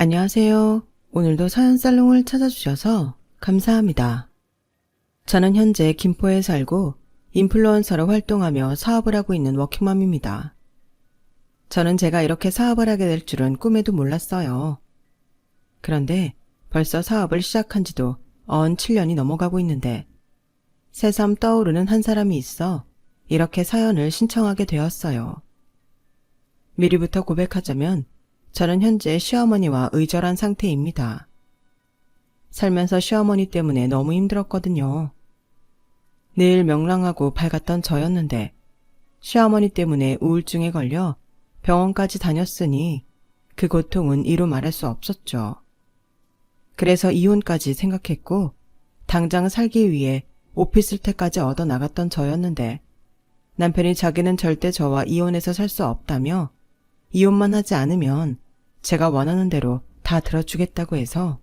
안녕하세요. 오늘도 사연살롱을 찾아주셔서 감사합니다. 저는 현재 김포에 살고 인플루언서로 활동하며 사업을 하고 있는 워킹맘입니다. 저는 제가 이렇게 사업을 하게 될 줄은 꿈에도 몰랐어요. 그런데 벌써 사업을 시작한 지도 언 7년이 넘어가고 있는데 새삼 떠오르는 한 사람이 있어 이렇게 사연을 신청하게 되었어요. 미리부터 고백하자면 저는 현재 시어머니와 의절한 상태입니다. 살면서 시어머니 때문에 너무 힘들었거든요. 늘 명랑하고 밝았던 저였는데 시어머니 때문에 우울증에 걸려 병원까지 다녔으니 그 고통은 이루 말할 수 없었죠. 그래서 이혼까지 생각했고 당장 살기 위해 오피스텔까지 얻어 나갔던 저였는데 남편이 자기는 절대 저와 이혼해서 살 수 없다며 이혼만 하지 않으면 제가 원하는 대로 다 들어주겠다고 해서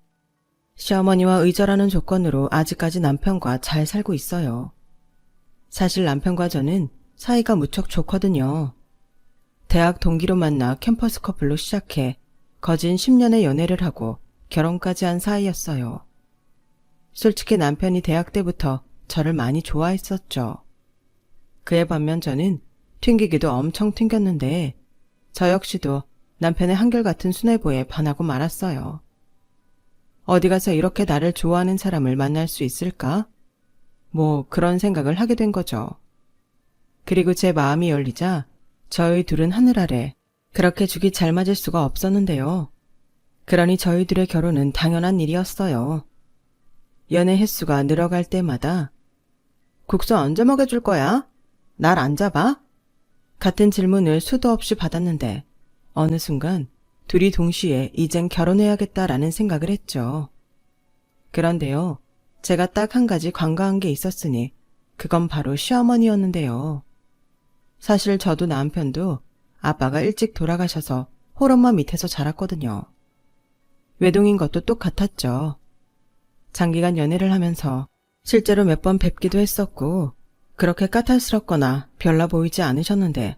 시어머니와 의절하는 조건으로 아직까지 남편과 잘 살고 있어요. 사실 남편과 저는 사이가 무척 좋거든요. 대학 동기로 만나 캠퍼스 커플로 시작해 거진 10년의 연애를 하고 결혼까지 한 사이였어요. 솔직히 남편이 대학 때부터 저를 많이 좋아했었죠. 그에 반면 저는 튕기기도 엄청 튕겼는데 저 역시도 남편의 한결같은 순애보에 반하고 말았어요. 어디 가서 이렇게 나를 좋아하는 사람을 만날 수 있을까? 뭐 그런 생각을 하게 된 거죠. 그리고 제 마음이 열리자 저희 둘은 하늘 아래 그렇게 죽이 잘 맞을 수가 없었는데요. 그러니 저희 둘의 결혼은 당연한 일이었어요. 연애 횟수가 늘어갈 때마다 국수 언제 먹여줄 거야? 날 안 잡아? 같은 질문을 수도 없이 받았는데 어느 순간 둘이 동시에 이젠 결혼해야겠다라는 생각을 했죠. 그런데요, 제가 딱 한 가지 관과한 게 있었으니 그건 바로 시어머니였는데요. 사실 저도 남편도 아빠가 일찍 돌아가셔서 홀엄마 밑에서 자랐거든요. 외동인 것도 똑같았죠. 장기간 연애를 하면서 실제로 몇 번 뵙기도 했었고 그렇게 까탈스럽거나 별나 보이지 않으셨는데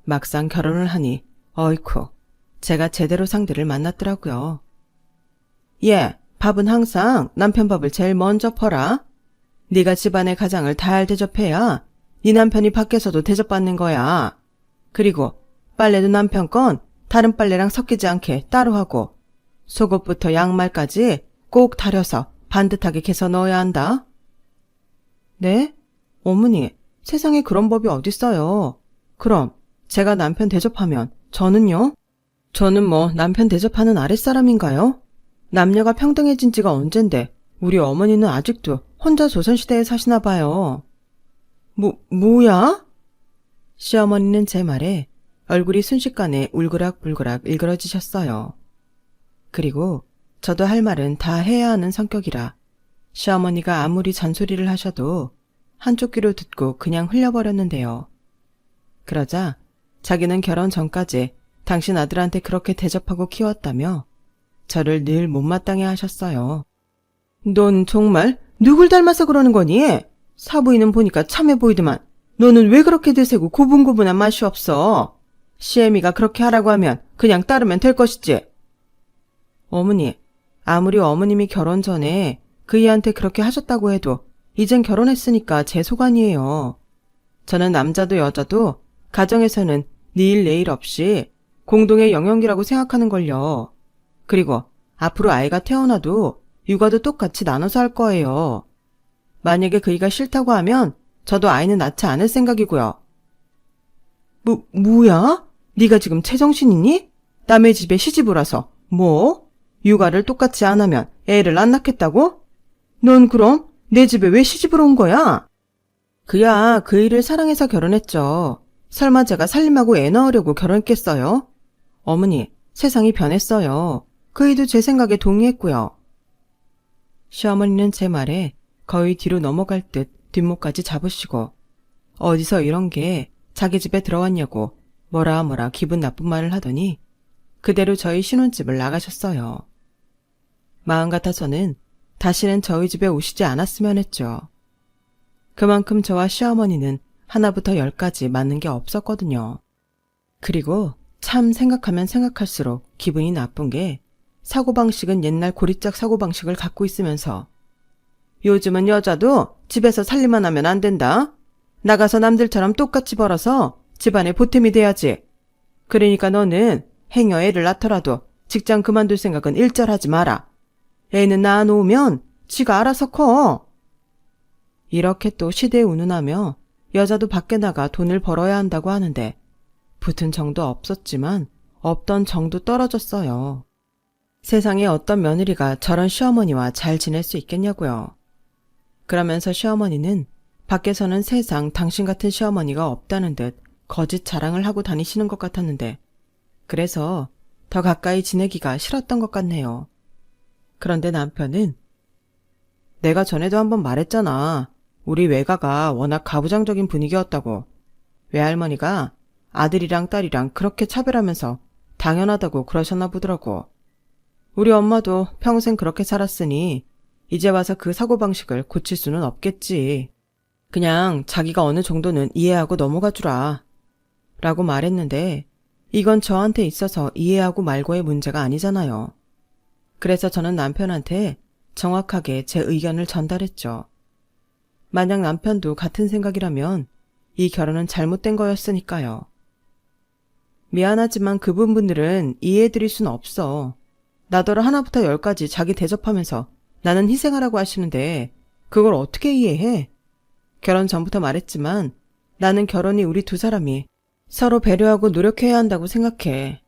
막상 결혼을 하니 어이쿠 제가 제대로 상대를 만났더라고요. 얘, 밥은 항상 남편 밥을 제일 먼저 퍼라. 네가 집안의 가장을 잘 대접해야 네 남편이 밖에서도 대접받는 거야. 그리고 빨래도 남편 건 다른 빨래랑 섞이지 않게 따로 하고 속옷부터 양말까지 꼭 다려서 반듯하게 개서 넣어야 한다. 네? 어머니, 세상에 그런 법이 어딨어요. 그럼 제가 남편 대접하면 저는요? 저는 뭐 남편 대접하는 아랫사람인가요? 남녀가 평등해진 지가 언젠데 우리 어머니는 아직도 혼자 조선시대에 사시나 봐요. 뭐야? 시어머니는 제 말에 얼굴이 순식간에 울그락불그락 일그러지셨어요. 그리고 저도 할 말은 다 해야 하는 성격이라 시어머니가 아무리 잔소리를 하셔도 한쪽 귀로 듣고 그냥 흘려버렸는데요. 그러자 자기는 결혼 전까지 당신 아들한테 그렇게 대접하고 키웠다며 저를 늘 못마땅해 하셨어요. 넌 정말 누굴 닮아서 그러는 거니? 사부인은 보니까 참해 보이더만 너는 왜 그렇게 드세고 고분고분한 맛이 없어? 시애미가 그렇게 하라고 하면 그냥 따르면 될 것이지. 어머니, 아무리 어머님이 결혼 전에 그이한테 그렇게 하셨다고 해도 이젠 결혼했으니까 제 소관이에요. 저는 남자도 여자도 가정에서는 니일 내일 없이 공동의 영역이라고 생각하는 걸요. 그리고 앞으로 아이가 태어나도 육아도 똑같이 나눠서 할 거예요. 만약에 그이가 싫다고 하면 저도 아이는 낳지 않을 생각이고요. 뭐야? 네가 지금 제정신이니? 남의 집에 시집을 와서 뭐? 육아를 똑같이 안 하면 애를 안 낳겠다고? 넌 그럼 내 집에 왜 시집을 온 거야? 그야 그 일을 사랑해서 결혼했죠. 설마 제가 살림하고 애 낳으려고 결혼했겠어요? 어머니, 세상이 변했어요. 그이도 제 생각에 동의했고요. 시어머니는 제 말에 거의 뒤로 넘어갈 듯 뒷목까지 잡으시고 어디서 이런 게 자기 집에 들어왔냐고 뭐라 기분 나쁜 말을 하더니 그대로 저희 신혼집을 나가셨어요. 마음 같아서는 다시는 저희 집에 오시지 않았으면 했죠. 그만큼 저와 시어머니는 하나부터 10까지 맞는 게 없었거든요. 그리고 참 생각하면 생각할수록 기분이 나쁜 게 사고방식은 옛날 고리짝 사고방식을 갖고 있으면서 요즘은 여자도 집에서 살림만 하면 안 된다. 나가서 남들처럼 똑같이 벌어서 집안에 보탬이 돼야지. 그러니까 너는 행여 애를 낳더라도 직장 그만둘 생각은 일절 하지 마라. 애는 낳아놓으면 지가 알아서 커. 이렇게 또 시대에 운운하며 여자도 밖에 나가 돈을 벌어야 한다고 하는데 붙은 정도 없었지만 없던 정도 떨어졌어요. 세상에 어떤 며느리가 저런 시어머니와 잘 지낼 수 있겠냐고요. 그러면서 시어머니는 밖에서는 세상 당신 같은 시어머니가 없다는 듯 거짓 자랑을 하고 다니시는 것 같았는데 그래서 더 가까이 지내기가 싫었던 것 같네요. 그런데 남편은 내가 전에도 한번 말했잖아. 우리 외가가 워낙 가부장적인 분위기였다고. 외할머니가 아들이랑 딸이랑 그렇게 차별하면서 당연하다고 그러셨나 보더라고. 우리 엄마도 평생 그렇게 살았으니 이제 와서 그 사고방식을 고칠 수는 없겠지. 그냥 자기가 어느 정도는 이해하고 넘어가 주라. 라고 말했는데 이건 저한테 있어서 이해하고 말고의 문제가 아니잖아요. 그래서 저는 남편한테 정확하게 제 의견을 전달했죠. 만약 남편도 같은 생각이라면 이 결혼은 잘못된 거였으니까요. 미안하지만 그 부분들은 이해해드릴 순 없어. 나더러 하나부터 열까지 자기 대접하면서 나는 희생하라고 하시는데 그걸 어떻게 이해해? 결혼 전부터 말했지만 나는 결혼이 우리 두 사람이 서로 배려하고 노력해야 한다고 생각해.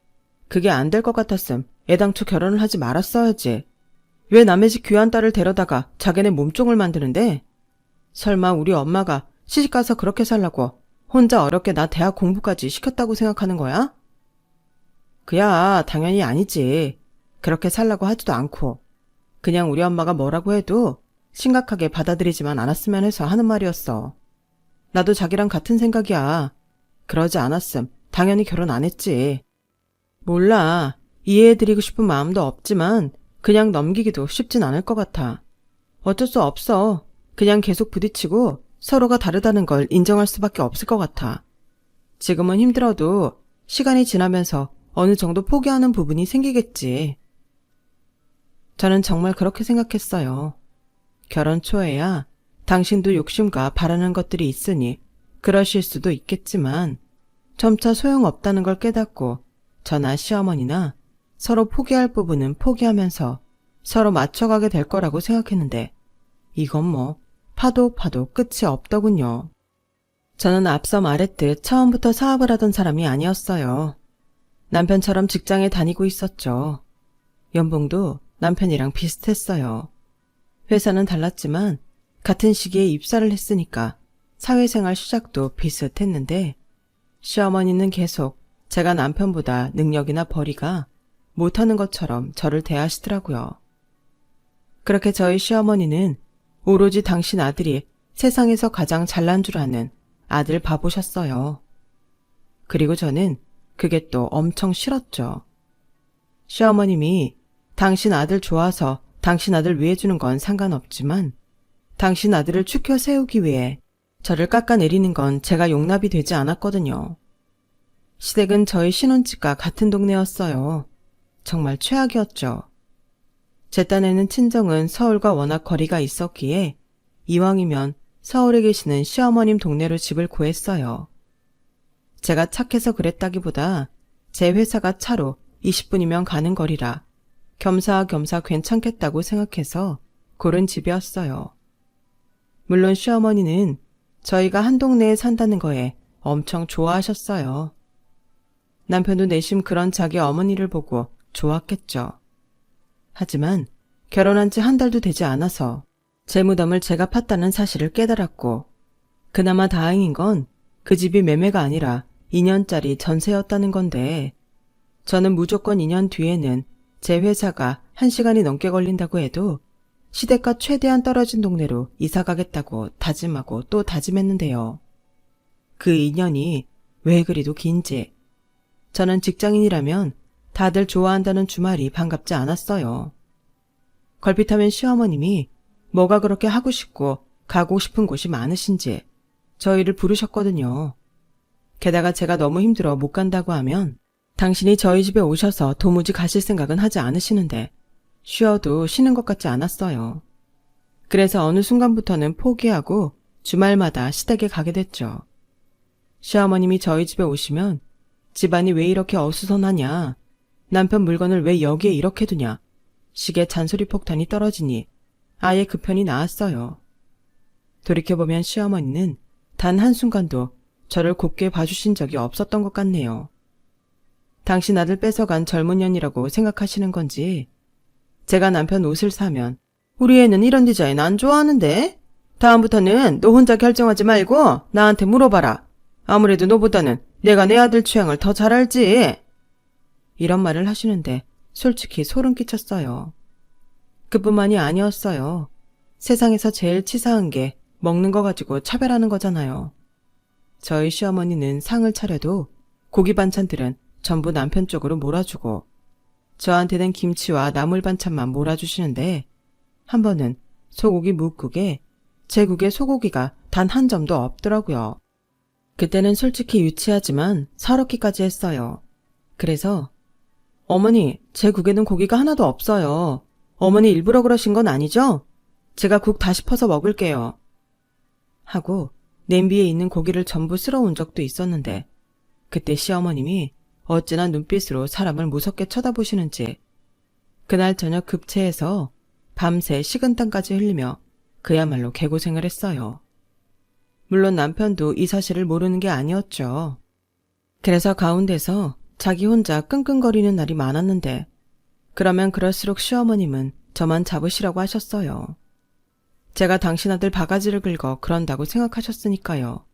그게 안 될 것 같았음 애당초 결혼을 하지 말았어야지. 왜 남의 집 귀한 딸을 데려다가 자기네 몸종을 만드는데? 설마 우리 엄마가 시집가서 그렇게 살라고 혼자 어렵게 나 대학 공부까지 시켰다고 생각하는 거야? 그야 당연히 아니지. 그렇게 살라고 하지도 않고 그냥 우리 엄마가 뭐라고 해도 심각하게 받아들이지만 않았으면 해서 하는 말이었어. 나도 자기랑 같은 생각이야. 그러지 않았음 당연히 결혼 안 했지. 몰라. 이해해드리고 싶은 마음도 없지만 그냥 넘기기도 쉽진 않을 것 같아. 어쩔 수 없어. 그냥 계속 부딪히고 서로가 다르다는 걸 인정할 수밖에 없을 것 같아. 지금은 힘들어도 시간이 지나면서 어느 정도 포기하는 부분이 생기겠지. 저는 정말 그렇게 생각했어요. 결혼 초에야 당신도 욕심과 바라는 것들이 있으니 그러실 수도 있겠지만 점차 소용없다는 걸 깨닫고 저나 시어머니나 서로 포기할 부분은 포기하면서 서로 맞춰가게 될 거라고 생각했는데 이건 뭐 파도 끝이 없더군요. 저는 앞서 말했듯 처음부터 사업을 하던 사람이 아니었어요. 남편처럼 직장에 다니고 있었죠. 연봉도 남편이랑 비슷했어요. 회사는 달랐지만 같은 시기에 입사를 했으니까 사회생활 시작도 비슷했는데 시어머니는 계속 제가 남편보다 능력이나 벌이가 못하는 것처럼 저를 대하시더라고요. 그렇게 저희 시어머니는 오로지 당신 아들이 세상에서 가장 잘난 줄 아는 아들 바보셨어요. 그리고 저는 그게 또 엄청 싫었죠. 시어머님이 당신 아들 좋아서 당신 아들 위해주는 건 상관없지만 당신 아들을 추켜 세우기 위해 저를 깎아내리는 건 제가 용납이 되지 않았거든요. 시댁은 저희 신혼집과 같은 동네였어요. 정말 최악이었죠. 제 딴에는 친정은 서울과 워낙 거리가 있었기에 이왕이면 서울에 계시는 시어머님 동네로 집을 구했어요. 제가 착해서 그랬다기보다 제 회사가 차로 20분이면 가는 거리라 겸사겸사 괜찮겠다고 생각해서 고른 집이었어요. 물론 시어머니는 저희가 한 동네에 산다는 거에 엄청 좋아하셨어요. 남편도 내심 그런 자기 어머니를 보고 좋았겠죠. 하지만 결혼한 지 한 달도 되지 않아서 제 무덤을 제가 팠다는 사실을 깨달았고 그나마 다행인 건 그 집이 매매가 아니라 2년짜리 전세였다는 건데 저는 무조건 2년 뒤에는 제 회사가 1시간이 넘게 걸린다고 해도 시댁과 최대한 떨어진 동네로 이사 가겠다고 다짐하고 또 다짐했는데요. 그 2년이 왜 그리도 긴지 저는 직장인이라면 다들 좋아한다는 주말이 반갑지 않았어요. 걸핏하면 시어머님이 뭐가 그렇게 하고 싶고 가고 싶은 곳이 많으신지 저희를 부르셨거든요. 게다가 제가 너무 힘들어 못 간다고 하면 당신이 저희 집에 오셔서 도무지 가실 생각은 하지 않으시는데 쉬어도 쉬는 것 같지 않았어요. 그래서 어느 순간부터는 포기하고 주말마다 시댁에 가게 됐죠. 시어머님이 저희 집에 오시면 집안이 왜 이렇게 어수선하냐, 남편 물건을 왜 여기에 이렇게 두냐, 식의 잔소리 폭탄이 떨어지니 아예 그 편이 나았어요. 돌이켜보면 시어머니는 단 한순간도 저를 곱게 봐주신 적이 없었던 것 같네요. 당신 아들 뺏어간 젊은 년이라고 생각하시는 건지, 제가 남편 옷을 사면 우리 애는 이런 디자인 안 좋아하는데? 다음부터는 너 혼자 결정하지 말고 나한테 물어봐라. 아무래도 너보다는 내가 내 아들 취향을 더 잘 알지. 이런 말을 하시는데 솔직히 소름 끼쳤어요. 그뿐만이 아니었어요. 세상에서 제일 치사한 게 먹는 거 가지고 차별하는 거잖아요. 저희 시어머니는 상을 차려도 고기 반찬들은 전부 남편 쪽으로 몰아주고 저한테는 김치와 나물 반찬만 몰아주시는데 한 번은 소고기 묵국에 제 국에 소고기가 단 한 점도 없더라고요. 그때는 솔직히 유치하지만 서럽기까지 했어요. 그래서 어머니, 제 국에는 고기가 하나도 없어요. 어머니 일부러 그러신 건 아니죠? 제가 국 다시 퍼서 먹을게요. 하고 냄비에 있는 고기를 전부 쓸어온 적도 있었는데 그때 시어머님이 어찌나 눈빛으로 사람을 무섭게 쳐다보시는지 그날 저녁 급체해서 밤새 식은땀까지 흘리며 그야말로 개고생을 했어요. 물론 남편도 이 사실을 모르는 게 아니었죠. 그래서 가운데서 자기 혼자 끙끙거리는 날이 많았는데 그러면 그럴수록 시어머님은 저만 잡으시라고 하셨어요. 제가 당신 아들 바가지를 긁어 그런다고 생각하셨으니까요.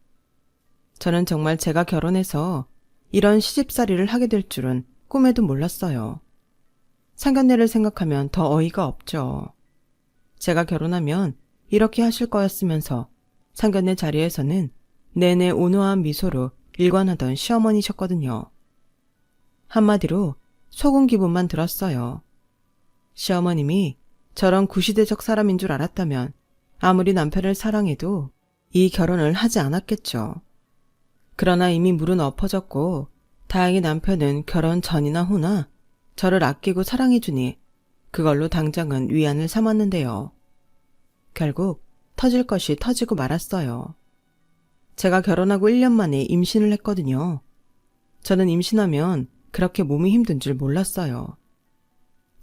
저는 정말 제가 결혼해서 이런 시집살이를 하게 될 줄은 꿈에도 몰랐어요. 상견례를 생각하면 더 어이가 없죠. 제가 결혼하면 이렇게 하실 거였으면서 상견례 자리에서는 내내 온화한 미소로 일관하던 시어머니셨거든요. 한마디로 속은 기분만 들었어요. 시어머님이 저런 구시대적 사람인 줄 알았다면 아무리 남편을 사랑해도 이 결혼을 하지 않았겠죠. 그러나 이미 물은 엎어졌고 다행히 남편은 결혼 전이나 후나 저를 아끼고 사랑해주니 그걸로 당장은 위안을 삼았는데요. 결국 터질 것이 터지고 말았어요. 제가 결혼하고 1년 만에 임신을 했거든요. 저는 임신하면 그렇게 몸이 힘든 줄 몰랐어요.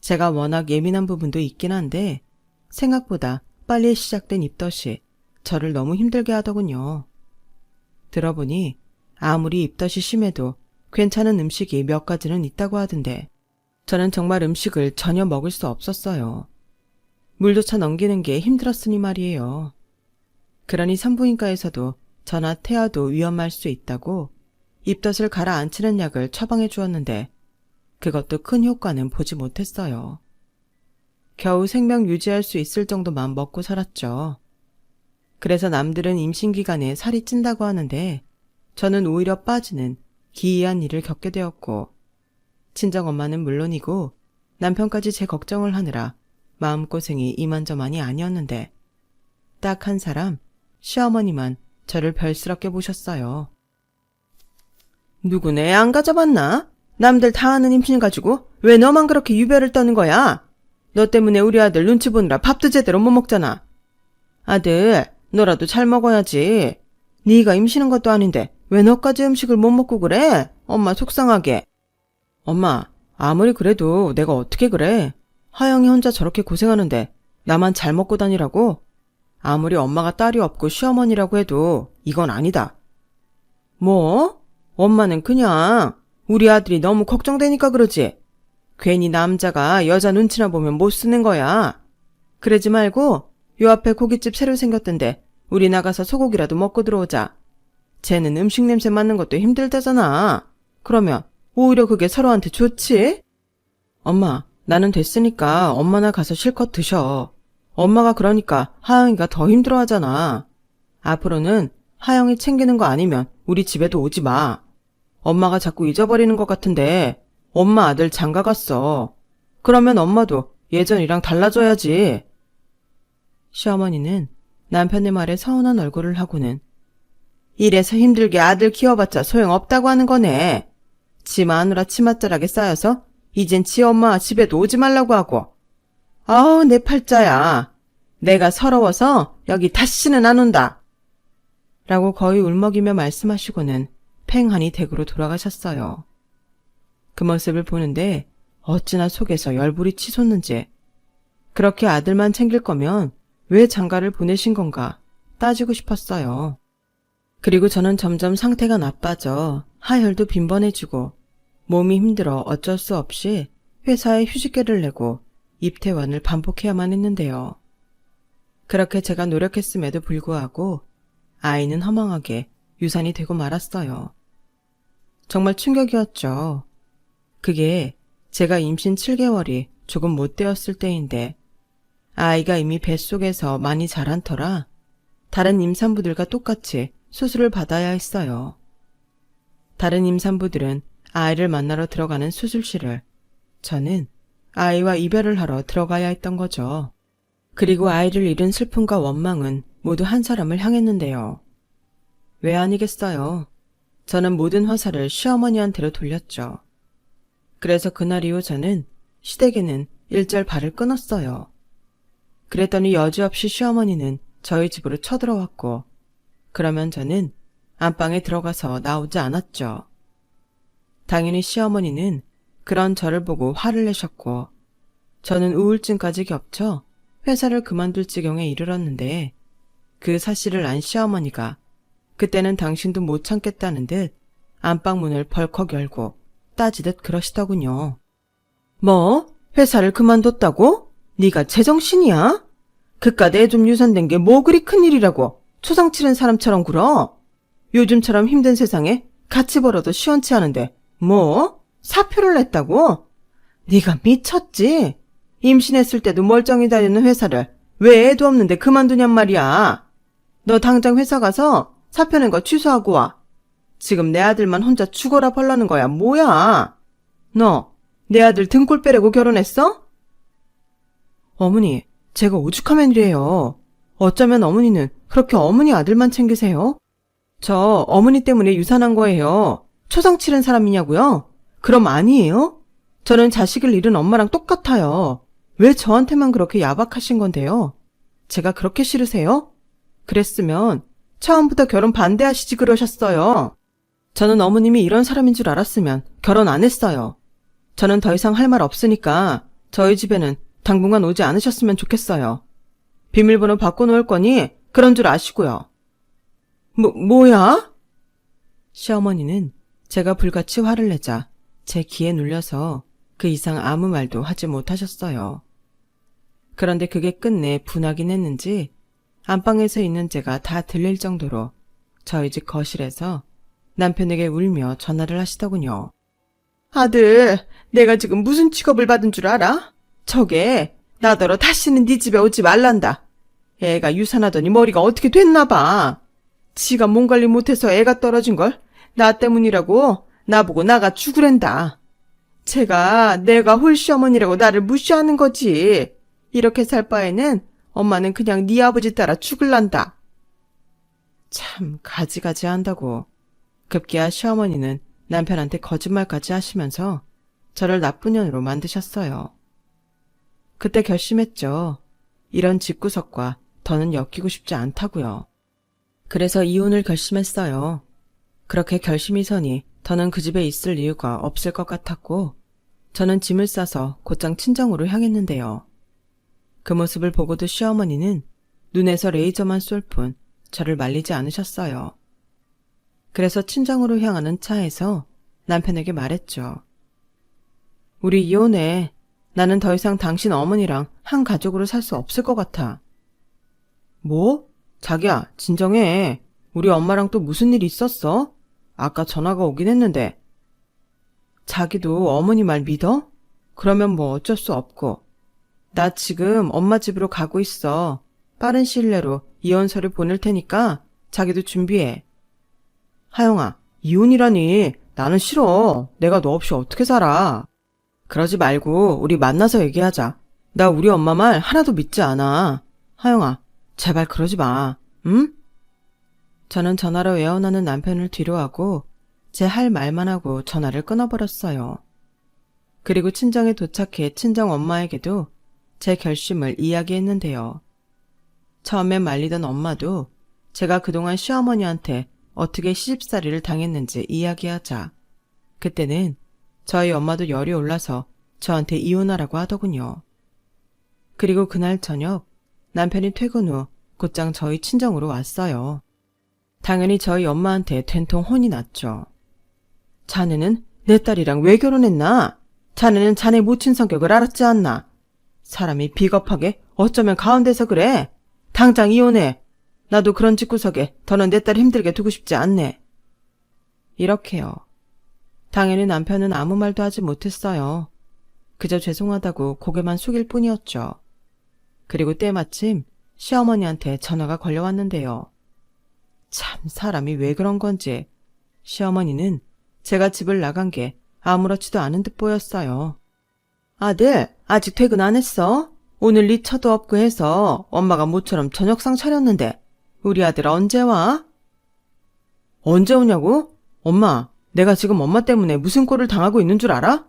제가 워낙 예민한 부분도 있긴 한데 생각보다 빨리 시작된 입덧이 저를 너무 힘들게 하더군요. 들어보니 아무리 입덧이 심해도 괜찮은 음식이 몇 가지는 있다고 하던데 저는 정말 음식을 전혀 먹을 수 없었어요. 물조차 넘기는 게 힘들었으니 말이에요. 그러니 산부인과에서도 저나 태아도 위험할 수 있다고 입덧을 가라앉히는 약을 처방해 주었는데 그것도 큰 효과는 보지 못했어요. 겨우 생명 유지할 수 있을 정도만 먹고 살았죠. 그래서 남들은 임신 기간에 살이 찐다고 하는데 저는 오히려 빠지는 기이한 일을 겪게 되었고 친정엄마는 물론이고 남편까지 제 걱정을 하느라 마음고생이 이만저만이 아니었는데 딱 한 사람, 시어머니만 저를 별스럽게 보셨어요. 누구네 안 가져봤나? 남들 다 하는 임신 가지고 왜 너만 그렇게 유별을 떠는 거야? 너 때문에 우리 아들 눈치 보느라 밥도 제대로 못 먹잖아. 아들, 너라도 잘 먹어야지. 네가 임신한 것도 아닌데 왜 너까지 음식을 못 먹고 그래? 엄마 속상하게. 엄마, 아무리 그래도 내가 어떻게 그래? 하영이 혼자 저렇게 고생하는데 나만 잘 먹고 다니라고? 아무리 엄마가 딸이 없고 시어머니라고 해도 이건 아니다. 뭐? 엄마는 그냥 우리 아들이 너무 걱정되니까 그러지. 괜히 남자가 여자 눈치나 보면 못 쓰는 거야. 그러지 말고 요 앞에 고깃집 새로 생겼던데 우리 나가서 소고기라도 먹고 들어오자. 쟤는 음식 냄새 맡는 것도 힘들다잖아. 그러면 오히려 그게 서로한테 좋지? 엄마, 나는 됐으니까 엄마나 가서 실컷 드셔. 엄마가 그러니까 하영이가 더 힘들어하잖아. 앞으로는 하영이 챙기는 거 아니면 우리 집에도 오지 마. 엄마가 자꾸 잊어버리는 것 같은데 엄마 아들 장가 갔어. 그러면 엄마도 예전이랑 달라져야지. 시어머니는 남편의 말에 서운한 얼굴을 하고는 이래서 힘들게 아들 키워봤자 소용없다고 하는 거네. 지 마누라 치맛자락에 쌓여서 이젠 지 엄마 집에도 오지 말라고 하고. 아우, 내 팔자야. 내가 서러워서 여기 다시는 안 온다. 라고 거의 울먹이며 말씀하시고는 팽하니 댁으로 돌아가셨어요. 그 모습을 보는데 어찌나 속에서 열불이 치솟는지, 그렇게 아들만 챙길 거면 왜 장가를 보내신 건가 따지고 싶었어요. 그리고 저는 점점 상태가 나빠져 하혈도 빈번해지고 몸이 힘들어 어쩔 수 없이 회사에 휴직계를 내고 입퇴원을 반복해야만 했는데요. 그렇게 제가 노력했음에도 불구하고 아이는 허망하게 유산이 되고 말았어요. 정말 충격이었죠. 그게 제가 임신 7개월이 조금 못 되었을 때인데 아이가 이미 뱃속에서 많이 자란 터라 다른 임산부들과 똑같이 수술을 받아야 했어요. 다른 임산부들은 아이를 만나러 들어가는 수술실을, 저는 아이와 이별을 하러 들어가야 했던 거죠. 그리고 아이를 잃은 슬픔과 원망은 모두 한 사람을 향했는데요. 왜 아니겠어요? 저는 모든 화살을 시어머니한테로 돌렸죠. 그래서 그날 이후 저는 시댁에는 일절 발을 끊었어요. 그랬더니 여지없이 시어머니는 저희 집으로 쳐들어왔고, 그러면 저는 안방에 들어가서 나오지 않았죠. 당연히 시어머니는 그런 저를 보고 화를 내셨고, 저는 우울증까지 겹쳐 회사를 그만둘 지경에 이르렀는데, 그 사실을 안 시어머니가 그때는 당신도 못 참겠다는 듯 안방 문을 벌컥 열고 따지듯 그러시더군요. 뭐? 회사를 그만뒀다고? 네가 제정신이야? 그깟 애 좀 유산된 게 뭐 그리 큰일이라고 초상 치른 사람처럼 굴어? 요즘처럼 힘든 세상에 같이 벌어도 시원치 않은데 뭐? 사표를 냈다고? 네가 미쳤지? 임신했을 때도 멀쩡히 다니는 회사를 왜 애도 없는데 그만두냔 말이야. 너 당장 회사 가서 사표 낸 거 취소하고 와. 지금 내 아들만 혼자 죽어라 벌라는 거야 뭐야? 너 내 아들 등골 빼려고 결혼했어? 어머니, 제가 오죽하면 이래요. 어쩌면 어머니는 그렇게 어머니 아들만 챙기세요? 저 어머니 때문에 유산한 거예요. 초상 치른 사람이냐고요? 그럼 아니에요? 저는 자식을 잃은 엄마랑 똑같아요. 왜 저한테만 그렇게 야박하신 건데요? 제가 그렇게 싫으세요? 그랬으면 처음부터 결혼 반대하시지 그러셨어요. 저는 어머님이 이런 사람인 줄 알았으면 결혼 안 했어요. 저는 더 이상 할 말 없으니까 저희 집에는 당분간 오지 않으셨으면 좋겠어요. 비밀번호 바꿔놓을 거니 그런 줄 아시고요. 뭐야? 시어머니는 제가 불같이 화를 내자 제 귀에 눌려서 그 이상 아무 말도 하지 못하셨어요. 그런데 그게 끝내 분하긴 했는지 안방에서 있는 제가 다 들릴 정도로 저희 집 거실에서 남편에게 울며 전화를 하시더군요. 아들, 내가 지금 무슨 취급을 받은 줄 알아? 저게 나더러 다시는 네 집에 오지 말란다. 애가 유산하더니 머리가 어떻게 됐나 봐. 지가 몸 관리 못해서 애가 떨어진 걸 나 때문이라고 나보고 나가 죽으랜다. 내가 홀시어머니라고 나를 무시하는 거지. 이렇게 살 바에는 엄마는 그냥 네 아버지 따라 죽을란다. 참 가지가지 한다고. 급기야 시어머니는 남편한테 거짓말까지 하시면서 저를 나쁜 년으로 만드셨어요. 그때 결심했죠. 이런 집구석과 더는 엮이고 싶지 않다고요. 그래서 이혼을 결심했어요. 그렇게 결심이 서니 더는 그 집에 있을 이유가 없을 것 같았고 저는 짐을 싸서 곧장 친정으로 향했는데요. 그 모습을 보고도 시어머니는 눈에서 레이저만 쏠 뿐 저를 말리지 않으셨어요. 그래서 친정으로 향하는 차에서 남편에게 말했죠. 우리 이혼해. 나는 더 이상 당신 어머니랑 한 가족으로 살 수 없을 것 같아. 뭐? 자기야, 진정해. 우리 엄마랑 또 무슨 일 있었어? 아까 전화가 오긴 했는데. 자기도 어머니 말 믿어? 그러면 뭐 어쩔 수 없고. 나 지금 엄마 집으로 가고 있어. 빠른 시일 내로 이혼서를 보낼 테니까 자기도 준비해. 하영아, 이혼이라니. 나는 싫어. 내가 너 없이 어떻게 살아. 그러지 말고 우리 만나서 얘기하자. 나 우리 엄마 말 하나도 믿지 않아. 하영아, 제발 그러지 마. 응? 저는 전화로 애원하는 남편을 뒤로하고 제 할 말만 하고 전화를 끊어버렸어요. 그리고 친정에 도착해 친정 엄마에게도 제 결심을 이야기했는데요. 처음엔 말리던 엄마도 제가 그동안 시어머니한테 어떻게 시집살이를 당했는지 이야기하자 그때는 저희 엄마도 열이 올라서 저한테 이혼하라고 하더군요. 그리고 그날 저녁 남편이 퇴근 후 곧장 저희 친정으로 왔어요. 당연히 저희 엄마한테 된통 혼이 났죠. 자네는 내 딸이랑 왜 결혼했나? 자네는 자네 모친 성격을 알았지 않나? 사람이 비겁하게 어쩌면 가운데서 그래. 당장 이혼해. 나도 그런 집구석에 더는 내 딸 힘들게 두고 싶지 않네. 이렇게요. 당연히 남편은 아무 말도 하지 못했어요. 그저 죄송하다고 고개만 숙일 뿐이었죠. 그리고 때마침 시어머니한테 전화가 걸려왔는데요. 참 사람이 왜 그런 건지 시어머니는 제가 집을 나간 게 아무렇지도 않은 듯 보였어요. 아들, 아직 퇴근 안 했어? 오늘 리처도 없고 해서 엄마가 모처럼 저녁상 차렸는데 우리 아들 언제 와? 언제 오냐고? 엄마, 내가 지금 엄마 때문에 무슨 꼴을 당하고 있는 줄 알아?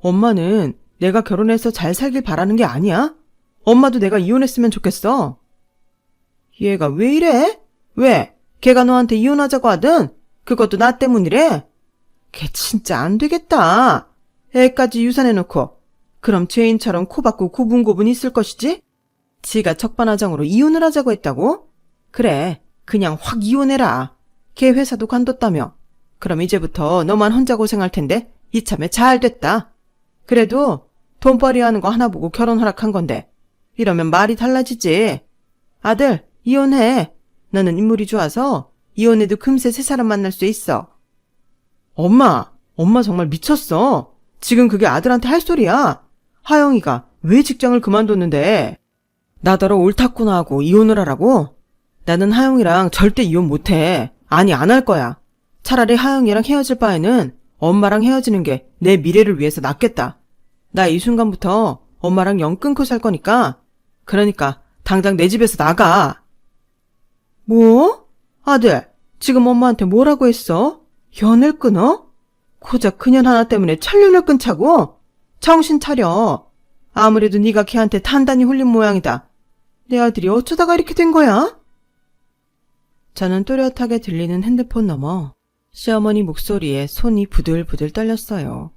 엄마는 내가 결혼해서 잘 살길 바라는 게 아니야? 엄마도 내가 이혼했으면 좋겠어. 얘가 왜 이래? 왜? 걔가 너한테 이혼하자고 하든 그것도 나 때문이래? 걔 진짜 안 되겠다. 애까지 유산해놓고 그럼 죄인처럼 코 박고 고분고분 있을 것이지? 지가 적반하장으로 이혼을 하자고 했다고? 그래, 그냥 확 이혼해라. 걔 회사도 관뒀다며. 그럼 이제부터 너만 혼자 고생할 텐데 이참에 잘 됐다. 그래도 돈벌이 하는 거 하나 보고 결혼 허락한 건데 이러면 말이 달라지지. 아들, 이혼해. 너는 인물이 좋아서 이혼해도 금세 새 사람 만날 수 있어. 엄마 정말 미쳤어. 지금 그게 아들한테 할 소리야. 하영이가 왜 직장을 그만뒀는데 나더러 옳다구나 하고 이혼을 하라고? 나는 하영이랑 절대 이혼 못해. 아니 안 할 거야. 차라리 하영이랑 헤어질 바에는 엄마랑 헤어지는 게 내 미래를 위해서 낫겠다. 나 이 순간부터 엄마랑 영 끊고 살 거니까 그러니까 당장 내 집에서 나가. 뭐? 아들, 지금 엄마한테 뭐라고 했어? 연을 끊어? 고작 그년 하나 때문에 천륜을 끊자고? 정신 차려. 아무래도 네가 걔한테 단단히 홀린 모양이다. 내 아들이 어쩌다가 이렇게 된 거야? 저는 또렷하게 들리는 핸드폰 너머 시어머니 목소리에 손이 부들부들 떨렸어요.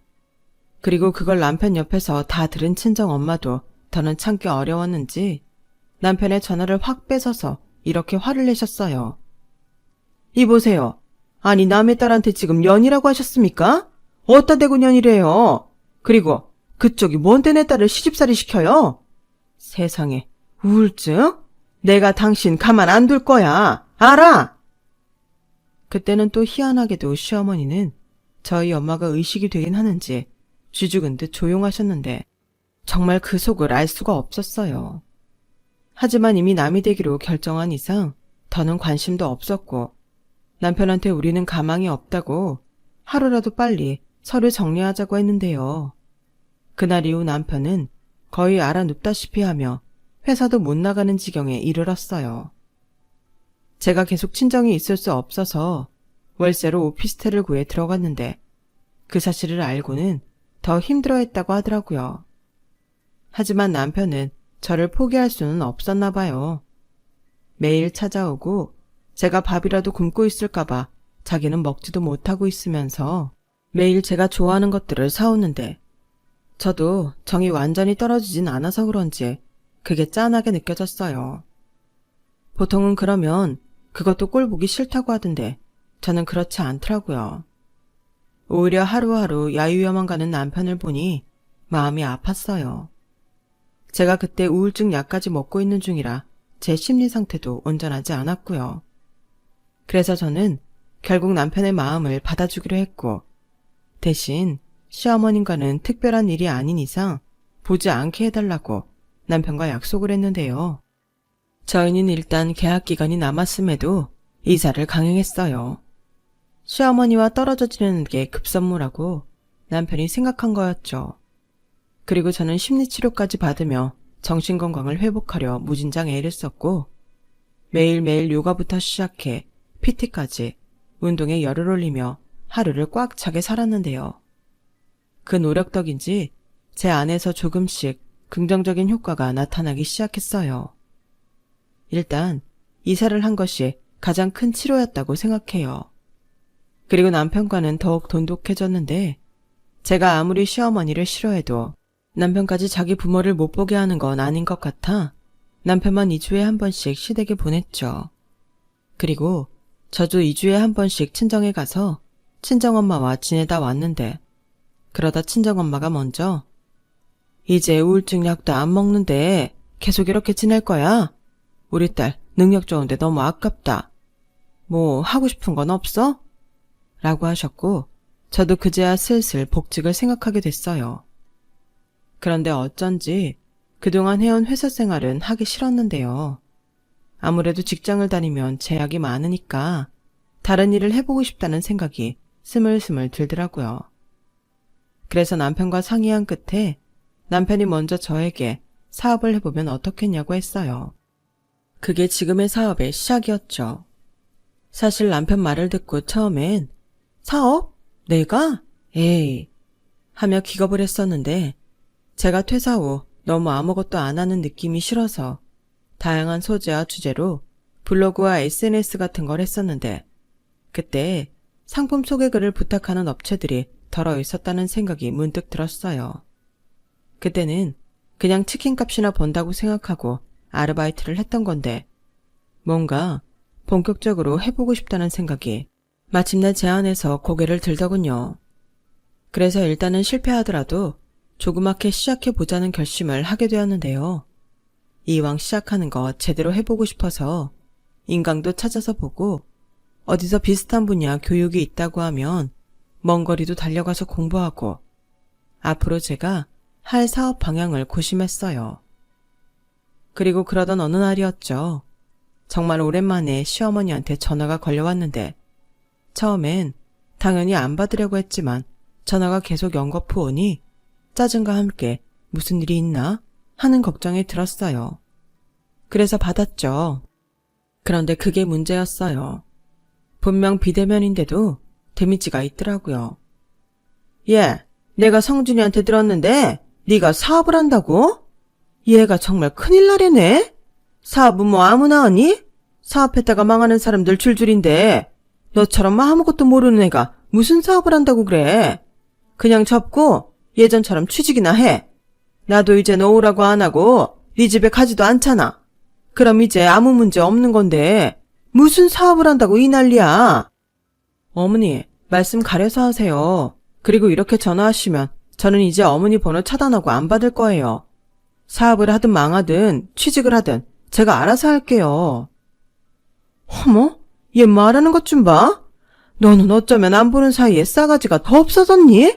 그리고 그걸 남편 옆에서 다 들은 친정엄마도 더는 참기 어려웠는지 남편의 전화를 확 뺏어서 이렇게 화를 내셨어요. 이보세요. 아니 남의 딸한테 지금 년이라고 하셨습니까? 어디다 대고 년이래요. 그리고 그쪽이 뭔데 내 딸을 시집살이 시켜요? 세상에 우울증? 내가 당신 가만 안 둘 거야. 알아? 그때는 또 희한하게도 시어머니는 저희 엄마가 의식이 되긴 하는지 쥐죽은 듯 조용하셨는데 정말 그 속을 알 수가 없었어요. 하지만 이미 남이 되기로 결정한 이상 더는 관심도 없었고 남편한테 우리는 가망이 없다고 하루라도 빨리 서류 정리하자고 했는데요. 그날 이후 남편은 거의 알아눕다시피 하며 회사도 못 나가는 지경에 이르렀어요. 제가 계속 친정에 있을 수 없어서 월세로 오피스텔을 구해 들어갔는데 그 사실을 알고는 더 힘들어했다고 하더라고요. 하지만 남편은 저를 포기할 수는 없었나 봐요. 매일 찾아오고 제가 밥이라도 굶고 있을까봐 자기는 먹지도 못하고 있으면서 매일 제가 좋아하는 것들을 사오는데 저도 정이 완전히 떨어지진 않아서 그런지 그게 짠하게 느껴졌어요. 보통은 그러면 그것도 꼴 보기 싫다고 하던데 저는 그렇지 않더라고요. 오히려 하루하루 야유여만 가는 남편을 보니 마음이 아팠어요. 제가 그때 우울증 약까지 먹고 있는 중이라 제 심리 상태도 온전하지 않았고요. 그래서 저는 결국 남편의 마음을 받아주기로 했고 대신 시어머님과는 특별한 일이 아닌 이상 보지 않게 해달라고 남편과 약속을 했는데요. 저희는 일단 계약 기간이 남았음에도 이사를 강행했어요. 시어머니와 떨어져 지내는 게 급선무라고 남편이 생각한 거였죠. 그리고 저는 심리치료까지 받으며 정신건강을 회복하려 무진장 애를 썼고 매일매일 요가부터 시작해 PT까지 운동에 열을 올리며 하루를 꽉 차게 살았는데요. 그 노력 덕인지 제 안에서 조금씩 긍정적인 효과가 나타나기 시작했어요. 일단 이사를 한 것이 가장 큰 치료였다고 생각해요. 그리고 남편과는 더욱 돈독해졌는데 제가 아무리 시어머니를 싫어해도 남편까지 자기 부모를 못 보게 하는 건 아닌 것 같아 남편만 2주에 한 번씩 시댁에 보냈죠. 그리고 저도 2주에 한 번씩 친정에 가서 친정엄마와 지내다 왔는데 그러다 친정엄마가 먼저 이제 우울증 약도 안 먹는데 계속 이렇게 지낼 거야? 우리 딸 능력 좋은데 너무 아깝다. 뭐 하고 싶은 건 없어? 라고 하셨고 저도 그제야 슬슬 복직을 생각하게 됐어요. 그런데 어쩐지 그동안 해온 회사 생활은 하기 싫었는데요. 아무래도 직장을 다니면 제약이 많으니까 다른 일을 해보고 싶다는 생각이 스물스물 들더라고요. 그래서 남편과 상의한 끝에 남편이 먼저 저에게 사업을 해보면 어떻겠냐고 했어요. 그게 지금의 사업의 시작이었죠. 사실 남편 말을 듣고 처음엔 사업? 내가? 에이 하며 기겁을 했었는데 제가 퇴사 후 너무 아무것도 안 하는 느낌이 싫어서 다양한 소재와 주제로 블로그와 SNS 같은 걸 했었는데 그때 상품 소개글을 부탁하는 업체들이 덜어 있었다는 생각이 문득 들었어요. 그때는 그냥 치킨값이나 번다고 생각하고 아르바이트를 했던 건데 뭔가 본격적으로 해보고 싶다는 생각이 마침내 제 안에서 고개를 들더군요. 그래서 일단은 실패하더라도 조그맣게 시작해보자는 결심을 하게 되었는데요. 이왕 시작하는 거 제대로 해보고 싶어서 인강도 찾아서 보고 어디서 비슷한 분야 교육이 있다고 하면 먼 거리도 달려가서 공부하고 앞으로 제가 할 사업 방향을 고심했어요. 그리고 그러던 어느 날이었죠. 정말 오랜만에 시어머니한테 전화가 걸려왔는데 처음엔 당연히 안 받으려고 했지만 전화가 계속 연거푸 오니 짜증과 함께 무슨 일이 있나 하는 걱정이 들었어요. 그래서 받았죠. 그런데 그게 문제였어요. 분명 비대면인데도 데미지가 있더라고요. 얘, 내가 성준이한테 들었는데 네가 사업을 한다고? 얘가 정말 큰일 나래네? 사업은 뭐 아무나 하니? 사업했다가 망하는 사람들 줄줄인데 너처럼 아무것도 모르는 애가 무슨 사업을 한다고 그래? 그냥 접고 예전처럼 취직이나 해. 나도 이제 너 오라고 안 하고 네 집에 가지도 않잖아. 그럼 이제 아무 문제 없는 건데 무슨 사업을 한다고 이 난리야. 어머니, 말씀 가려서 하세요. 그리고 이렇게 전화하시면 저는 이제 어머니 번호 차단하고 안 받을 거예요. 사업을 하든 망하든 취직을 하든 제가 알아서 할게요. 어머, 얘 말하는 것 좀 봐. 너는 어쩌면 안 보는 사이에 싸가지가 더 없어졌니?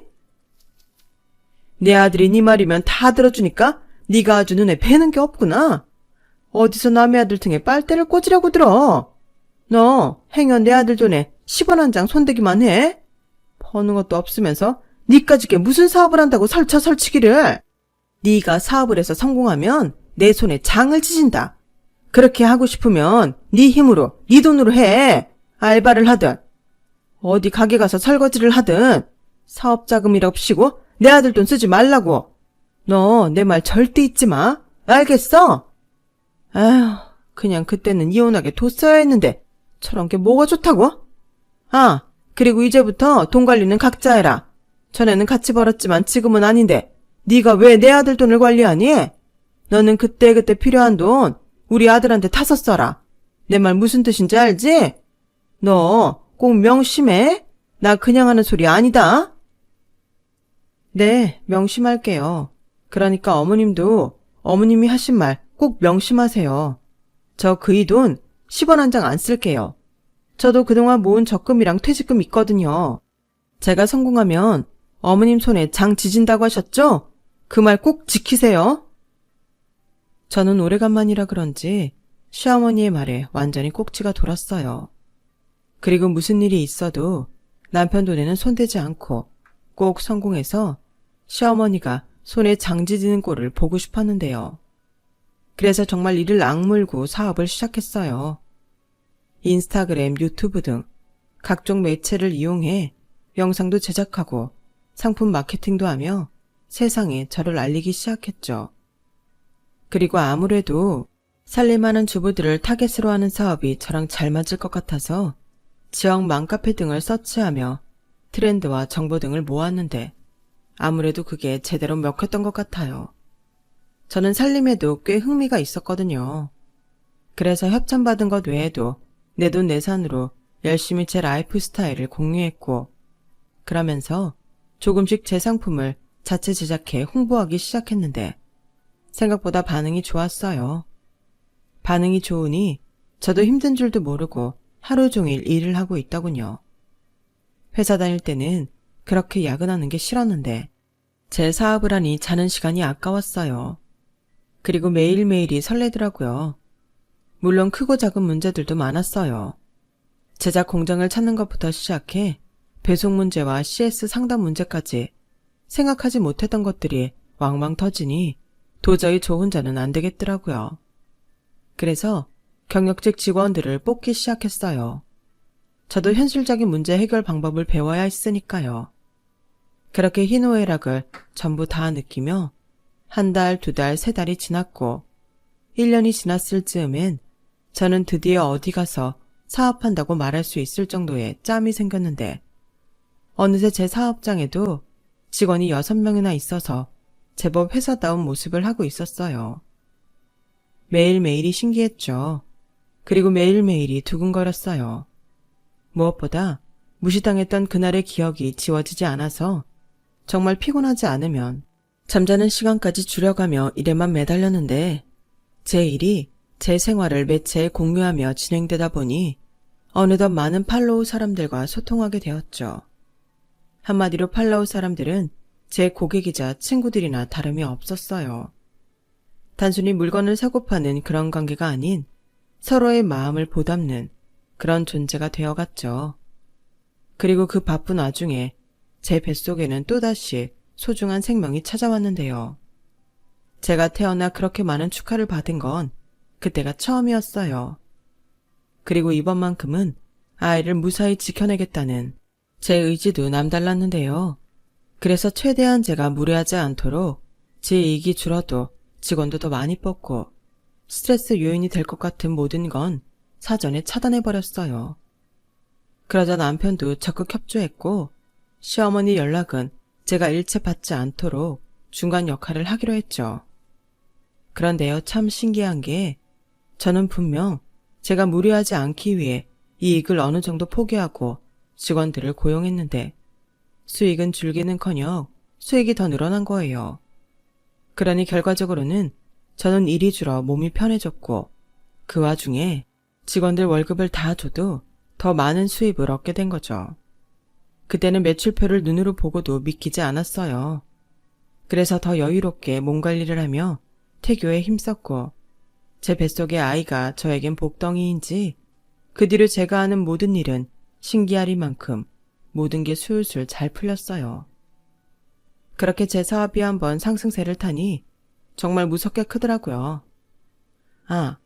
내 아들이 네 말이면 다 들어주니까 네가 아주 눈에 뵈는 게 없구나. 어디서 남의 아들 등에 빨대를 꽂으려고 들어. 너 행여 내 아들 돈에 10원 한 장 손대기만 해? 버는 것도 없으면서 니까짓게 무슨 사업을 한다고 설치기를. 네가 사업을 해서 성공하면 내 손에 장을 지진다. 그렇게 하고 싶으면 네 힘으로 네 돈으로 해. 알바를 하든 어디 가게 가서 설거지를 하든 사업 자금이랍시고 내 아들 돈 쓰지 말라고. 너 내 말 절대 잊지 마. 알겠어? 아휴, 그냥 그때는 이혼하게 뒀어야 했는데 저런 게 뭐가 좋다고? 아, 그리고 이제부터 돈 관리는 각자 해라. 전에는 같이 벌었지만 지금은 아닌데 네가 왜 내 아들 돈을 관리하니? 너는 그때그때 필요한 돈 우리 아들한테 타서 써라. 내 말 무슨 뜻인지 알지? 너 꼭 명심해. 나 그냥 하는 소리 아니다. 네, 명심할게요. 그러니까 어머님도 어머님이 하신 말 꼭 명심하세요. 저 그 이 돈 10원 한 장 안 쓸게요. 저도 그동안 모은 적금이랑 퇴직금 있거든요. 제가 성공하면 어머님 손에 장 지진다고 하셨죠? 그 말 꼭 지키세요. 저는 오래간만이라 그런지 시어머니의 말에 완전히 꼭지가 돌았어요. 그리고 무슨 일이 있어도 남편 돈에는 손대지 않고 꼭 성공해서 시어머니가 손에 장 지지는 꼴을 보고 싶었는데요. 그래서 정말 이를 악물고 사업을 시작했어요. 인스타그램, 유튜브 등 각종 매체를 이용해 영상도 제작하고 상품 마케팅도 하며 세상에 저를 알리기 시작했죠. 그리고 아무래도 살림하는 주부들을 타겟으로 하는 사업이 저랑 잘 맞을 것 같아서 지역 맘카페 등을 서치하며 트렌드와 정보 등을 모았는데 아무래도 그게 제대로 먹혔던 것 같아요. 저는 살림에도 꽤 흥미가 있었거든요. 그래서 협찬받은 것 외에도 내돈내산으로 열심히 제 라이프 스타일을 공유했고, 그러면서 조금씩 제 상품을 자체 제작해 홍보하기 시작했는데 생각보다 반응이 좋았어요. 반응이 좋으니 저도 힘든 줄도 모르고 하루 종일 일을 하고 있더군요. 회사 다닐 때는 그렇게 야근하는 게 싫었는데 제 사업을 하니 자는 시간이 아까웠어요. 그리고 매일매일이 설레더라고요. 물론 크고 작은 문제들도 많았어요. 제작 공장을 찾는 것부터 시작해 배송 문제와 CS 상담 문제까지 생각하지 못했던 것들이 왕왕 터지니 도저히 저 혼자는 안 되겠더라고요. 그래서 경력직 직원들을 뽑기 시작했어요. 저도 현실적인 문제 해결 방법을 배워야 했으니까요. 그렇게 희노애락을 전부 다 느끼며 한 달, 두 달, 세 달이 지났고 1년이 지났을 즈음엔 저는 드디어 어디 가서 사업한다고 말할 수 있을 정도의 짬이 생겼는데 어느새 제 사업장에도 직원이 6명이나 있어서 제법 회사다운 모습을 하고 있었어요. 매일매일이 신기했죠. 그리고 매일매일이 두근거렸어요. 무엇보다 무시당했던 그날의 기억이 지워지지 않아서 정말 피곤하지 않으면 잠자는 시간까지 줄여가며 일에만 매달렸는데 제 일이 제 생활을 매체에 공유하며 진행되다 보니 어느덧 많은 팔로우 사람들과 소통하게 되었죠. 한마디로 팔로우 사람들은 제 고객이자 친구들이나 다름이 없었어요. 단순히 물건을 사고 파는 그런 관계가 아닌 서로의 마음을 보담는 그런 존재가 되어갔죠. 그리고 그 바쁜 와중에 제 뱃속에는 또다시 소중한 생명이 찾아왔는데요. 제가 태어나 그렇게 많은 축하를 받은 건 그때가 처음이었어요. 그리고 이번만큼은 아이를 무사히 지켜내겠다는 제 의지도 남달랐는데요. 그래서 최대한 제가 무리하지 않도록 제 이익이 줄어도 직원도 더 많이 뽑고 스트레스 요인이 될 것 같은 모든 건 사전에 차단해버렸어요. 그러자 남편도 적극 협조했고 시어머니 연락은 제가 일체 받지 않도록 중간 역할을 하기로 했죠. 그런데요, 참 신기한 게 저는 분명 제가 무리하지 않기 위해 이익을 어느 정도 포기하고 직원들을 고용했는데 수익은 줄기는커녕 수익이 더 늘어난 거예요. 그러니 결과적으로는 저는 일이 줄어 몸이 편해졌고 그 와중에 직원들 월급을 다 줘도 더 많은 수입을 얻게 된 거죠. 그때는 매출표를 눈으로 보고도 믿기지 않았어요. 그래서 더 여유롭게 몸 관리를 하며 태교에 힘썼고 제 뱃속의 아이가 저에겐 복덩이인지 그 뒤로 제가 하는 모든 일은 신기하리만큼 모든 게 술술 잘 풀렸어요. 그렇게 제 사업이 한번 상승세를 타니 정말 무섭게 크더라고요. 아,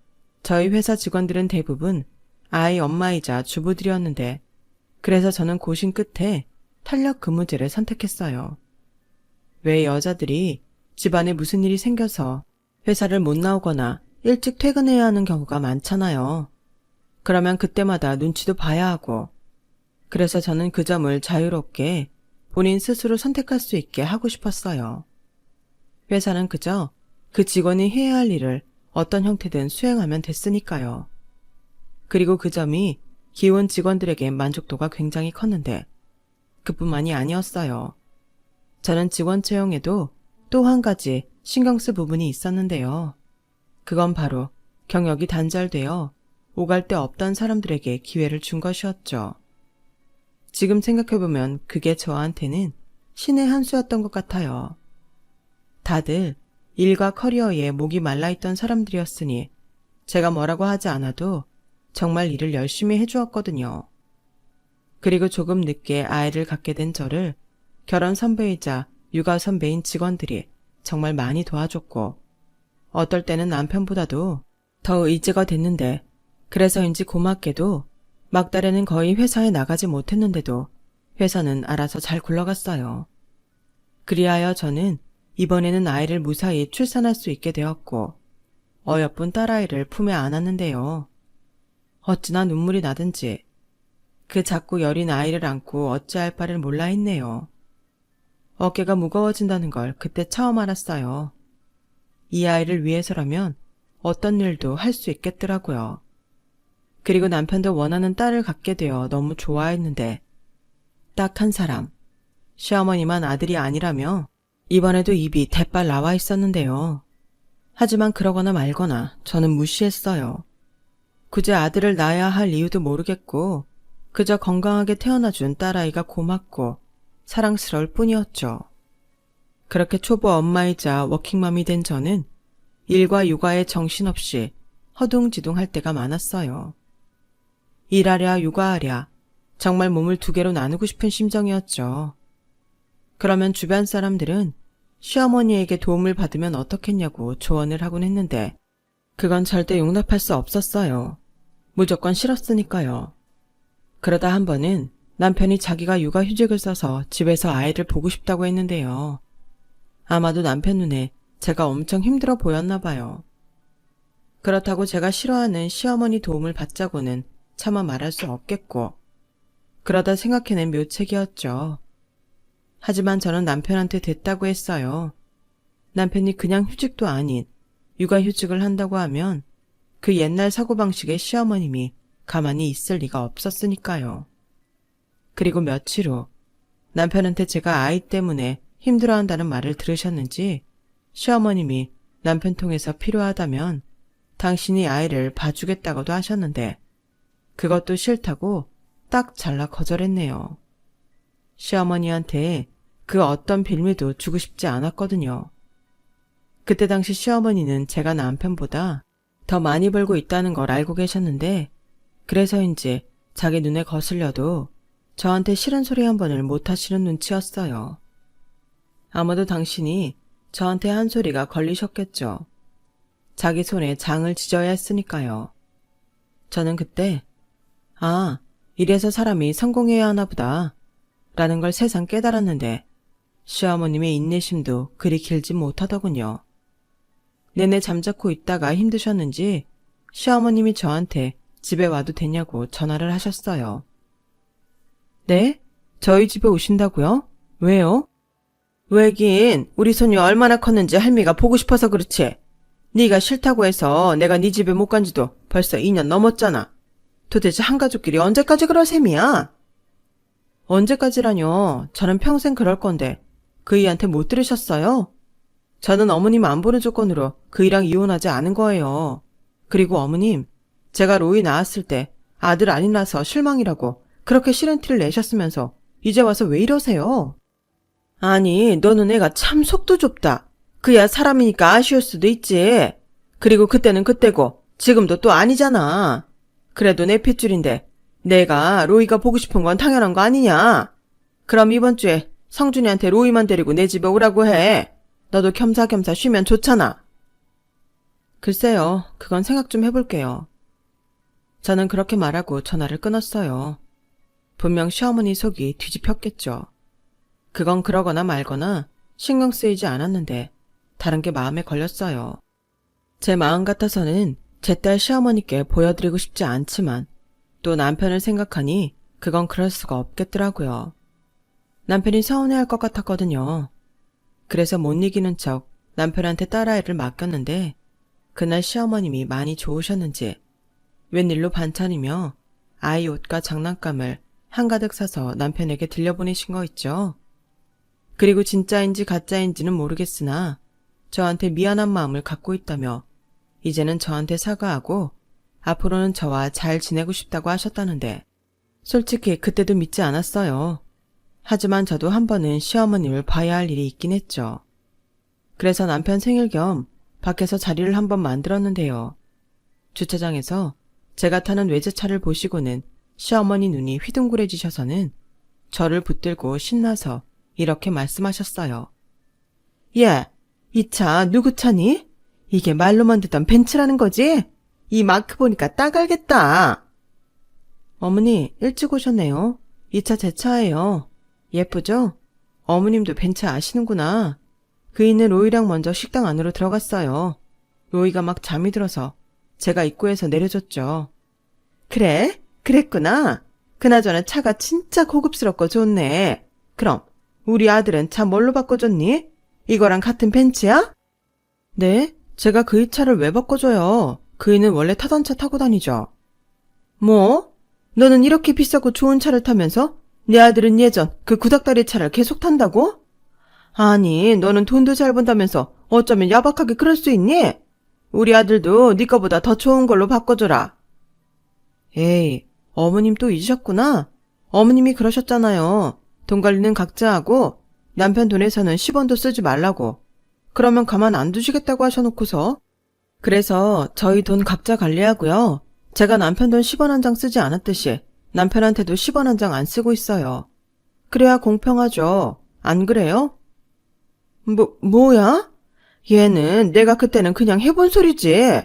저희 회사 직원들은 대부분 아이 엄마이자 주부들이었는데 그래서 저는 고심 끝에 탄력 근무제를 선택했어요. 왜 여자들이 집안에 무슨 일이 생겨서 회사를 못 나오거나 일찍 퇴근해야 하는 경우가 많잖아요. 그러면 그때마다 눈치도 봐야 하고 그래서 저는 그 점을 자유롭게 본인 스스로 선택할 수 있게 하고 싶었어요. 회사는 그저 그 직원이 해야 할 일을 어떤 형태든 수행하면 됐으니까요. 그리고 그 점이 기혼 직원들에게 만족도가 굉장히 컸는데 그뿐만이 아니었어요. 저는 직원 채용에도 또 한 가지 신경 쓸 부분이 있었는데요. 그건 바로 경력이 단절되어 오갈 데 없던 사람들에게 기회를 준 것이었죠. 지금 생각해보면 그게 저한테는 신의 한 수였던 것 같아요. 다들 일과 커리어에 목이 말라있던 사람들이었으니 제가 뭐라고 하지 않아도 정말 일을 열심히 해주었거든요. 그리고 조금 늦게 아이를 갖게 된 저를 결혼 선배이자 육아 선배인 직원들이 정말 많이 도와줬고 어떨 때는 남편보다도 더 의지가 됐는데 그래서인지 고맙게도 막달에는 거의 회사에 나가지 못했는데도 회사는 알아서 잘 굴러갔어요. 그리하여 저는 이번에는 아이를 무사히 출산할 수 있게 되었고 어여쁜 딸아이를 품에 안았는데요. 어찌나 눈물이 나든지 그 작고 여린 아이를 안고 어찌할 바를 몰라 했네요. 어깨가 무거워진다는 걸 그때 처음 알았어요. 이 아이를 위해서라면 어떤 일도 할 수 있겠더라고요. 그리고 남편도 원하는 딸을 갖게 되어 너무 좋아했는데 딱 한 사람, 시어머니만 아들이 아니라며 이번에도 입이 대빨 나와 있었는데요. 하지만 그러거나 말거나 저는 무시했어요. 굳이 아들을 낳아야 할 이유도 모르겠고 그저 건강하게 태어나준 딸아이가 고맙고 사랑스러울 뿐이었죠. 그렇게 초보 엄마이자 워킹맘이 된 저는 일과 육아에 정신없이 허둥지둥 할 때가 많았어요. 일하랴 육아하랴 정말 몸을 두 개로 나누고 싶은 심정이었죠. 그러면 주변 사람들은 시어머니에게 도움을 받으면 어떻겠냐고 조언을 하곤 했는데 그건 절대 용납할 수 없었어요. 무조건 싫었으니까요. 그러다 한 번은 남편이 자기가 육아휴직을 써서 집에서 아이를 보고 싶다고 했는데요. 아마도 남편 눈에 제가 엄청 힘들어 보였나 봐요. 그렇다고 제가 싫어하는 시어머니 도움을 받자고는 차마 말할 수 없겠고 그러다 생각해낸 묘책이었죠. 하지만 저는 남편한테 됐다고 했어요. 남편이 그냥 휴직도 아닌 육아휴직을 한다고 하면 그 옛날 사고방식의 시어머님이 가만히 있을 리가 없었으니까요. 그리고 며칠 후 남편한테 제가 아이 때문에 힘들어한다는 말을 들으셨는지 시어머님이 남편 통해서 필요하다면 당신이 아이를 봐주겠다고도 하셨는데 그것도 싫다고 딱 잘라 거절했네요. 시어머니한테 그 어떤 빌미도 주고 싶지 않았거든요. 그때 당시 시어머니는 제가 남편보다 더 많이 벌고 있다는 걸 알고 계셨는데 그래서인지 자기 눈에 거슬려도 저한테 싫은 소리 한 번을 못 하시는 눈치였어요. 아마도 당신이 저한테 한 소리가 걸리셨겠죠. 자기 손에 장을 지져야 했으니까요. 저는 그때 아, 이래서 사람이 성공해야 하나 보다 라는 걸 새삼 깨달았는데 시어머님의 인내심도 그리 길지 못하더군요. 내내 잠자코 있다가 힘드셨는지 시어머님이 저한테 집에 와도 되냐고 전화를 하셨어요. 네? 저희 집에 오신다고요? 왜요? 왜긴 우리 손이 얼마나 컸는지 할미가 보고 싶어서 그렇지. 네가 싫다고 해서 내가 네 집에 못 간 지도 벌써 2년 넘었잖아. 도대체 한가족끼리 언제까지 그럴 셈이야? 언제까지라뇨. 저는 평생 그럴 건데 그 이한테 못 들으셨어요? 저는 어머님 안 보는 조건으로 그이랑 이혼하지 않은 거예요. 그리고 어머님, 제가 로이 낳았을 때 아들 안 낳아서 실망이라고 그렇게 싫은 티를 내셨으면서 이제 와서 왜 이러세요? 아니, 너는 애가 참 속도 좁다. 그야 사람이니까 아쉬울 수도 있지. 그리고 그때는 그때고 지금도 또 아니잖아. 그래도 내 핏줄인데 내가 로이가 보고 싶은 건 당연한 거 아니냐. 그럼 이번 주에 성준이한테 로이만 데리고 내 집에 오라고 해. 너도 겸사겸사 쉬면 좋잖아. 글쎄요, 그건 생각 좀 해볼게요. 저는 그렇게 말하고 전화를 끊었어요. 분명 시어머니 속이 뒤집혔겠죠. 그건 그러거나 말거나 신경 쓰이지 않았는데 다른 게 마음에 걸렸어요. 제 마음 같아서는 제 딸 시어머니께 보여드리고 싶지 않지만 또 남편을 생각하니 그건 그럴 수가 없겠더라고요. 남편이 서운해할 것 같았거든요. 그래서 못 이기는 척 남편한테 딸아이를 맡겼는데 그날 시어머님이 많이 좋으셨는지 웬일로 반찬이며 아이 옷과 장난감을 한가득 사서 남편에게 들려보내신 거 있죠. 그리고 진짜인지 가짜인지는 모르겠으나 저한테 미안한 마음을 갖고 있다며 이제는 저한테 사과하고 앞으로는 저와 잘 지내고 싶다고 하셨다는데 솔직히 그때도 믿지 않았어요. 하지만 저도 한 번은 시어머님을 봐야 할 일이 있긴 했죠. 그래서 남편 생일 겸 밖에서 자리를 한번 만들었는데요. 주차장에서 제가 타는 외제차를 보시고는 시어머니 눈이 휘둥그레지셔서는 저를 붙들고 신나서 이렇게 말씀하셨어요. 야, 이 차 누구 차니? 이게 말로만 듣던 벤츠라는 거지? 이 마크 보니까 딱 알겠다. 어머니, 일찍 오셨네요. 이 차 제 차예요. 예쁘죠? 어머님도 벤츠 아시는구나. 그 있는 로이랑 먼저 식당 안으로 들어갔어요. 로이가 막 잠이 들어서 제가 입구에서 내려줬죠. 그래? 그랬구나. 그나저나 차가 진짜 고급스럽고 좋네. 그럼 우리 아들은 차 뭘로 바꿔줬니? 이거랑 같은 벤츠야? 네, 제가 그이 차를 왜 바꿔줘요? 그이는 원래 타던 차 타고 다니죠. 뭐? 너는 이렇게 비싸고 좋은 차를 타면서 내 아들은 예전 그 구닥다리 차를 계속 탄다고? 아니, 너는 돈도 잘 번다면서 어쩌면 야박하게 그럴 수 있니? 우리 아들도 네 거보다 더 좋은 걸로 바꿔줘라. 에이, 어머님 또 잊으셨구나. 어머님이 그러셨잖아요. 돈 관리는 각자 하고 남편 돈에서는 10원도 쓰지 말라고. 그러면 가만 안 두시겠다고 하셔놓고서. 그래서 저희 돈 각자 관리하고요. 제가 남편 돈 10원 한 장 쓰지 않았듯이 남편한테도 10원 한 장 안 쓰고 있어요. 그래야 공평하죠. 안 그래요? 뭐야? 얘는 내가 그때는 그냥 해본 소리지.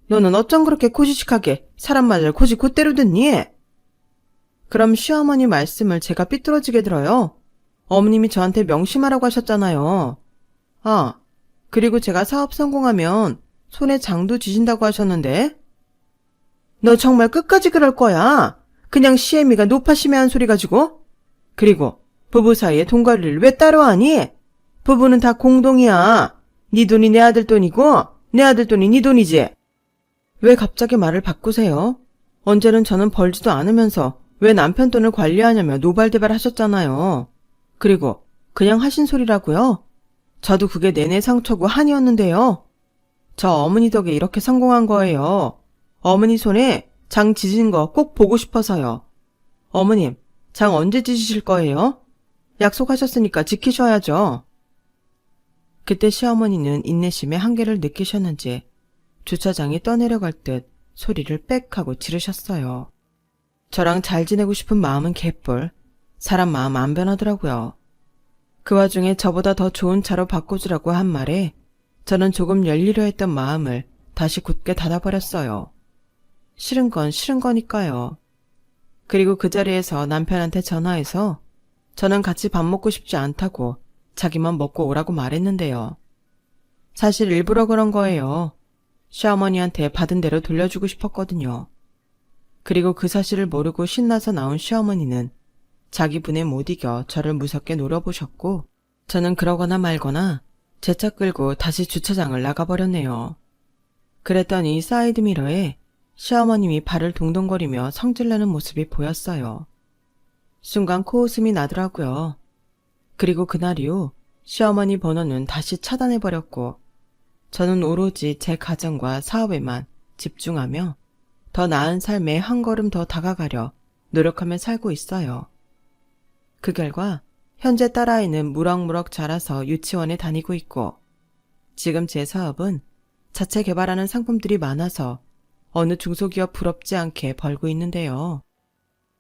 너는 어쩜 그렇게 고지식하게 사람 말을 고지 곧대로 듣니? 그럼 시어머니 말씀을 제가 삐뚤어지게 들어요. 어머님이 저한테 명심하라고 하셨잖아요. 아, 그리고 제가 사업 성공하면 손에 장도 쥐신다고 하셨는데? 너 정말 끝까지 그럴 거야. 그냥 시애미가 노파심해한 소리 가지고? 그리고 부부 사이에 돈 관리를 왜 따로 하니? 부부는 다 공동이야. 네 돈이 내 아들 돈이고 내 아들 돈이 네 돈이지. 왜 갑자기 말을 바꾸세요? 언제는 저는 벌지도 않으면서 왜 남편 돈을 관리하냐며 노발대발 하셨잖아요. 그리고 그냥 하신 소리라고요? 저도 그게 내내 상처고 한이었는데요. 저 어머니 덕에 이렇게 성공한 거예요. 어머니 손에 장 지진 거 꼭 보고 싶어서요. 어머님, 장 언제 지지실 거예요? 약속하셨으니까 지키셔야죠. 그때 시어머니는 인내심의 한계를 느끼셨는지 주차장이 떠내려갈 듯 소리를 빽 하고 지르셨어요. 저랑 잘 지내고 싶은 마음은 개뿔. 사람 마음 안 변하더라고요. 그 와중에 저보다 더 좋은 차로 바꿔주라고 한 말에 저는 조금 열리려 했던 마음을 다시 굳게 닫아버렸어요. 싫은 건 싫은 거니까요. 그리고 그 자리에서 남편한테 전화해서 저는 같이 밥 먹고 싶지 않다고 자기만 먹고 오라고 말했는데요. 사실 일부러 그런 거예요. 시어머니한테 받은 대로 돌려주고 싶었거든요. 그리고 그 사실을 모르고 신나서 나온 시어머니는 자기 분에 못 이겨 저를 무섭게 노려보셨고 저는 그러거나 말거나 제 차 끌고 다시 주차장을 나가버렸네요. 그랬더니 사이드미러에 시어머님이 발을 동동거리며 성질내는 모습이 보였어요. 순간 코웃음이 나더라고요. 그리고 그날 이후 시어머니 번호는 다시 차단해버렸고 저는 오로지 제 가정과 사업에만 집중하며 더 나은 삶에 한 걸음 더 다가가려 노력하며 살고 있어요. 그 결과 현재 딸아이는 무럭무럭 자라서 유치원에 다니고 있고 지금 제 사업은 자체 개발하는 상품들이 많아서 어느 중소기업 부럽지 않게 벌고 있는데요.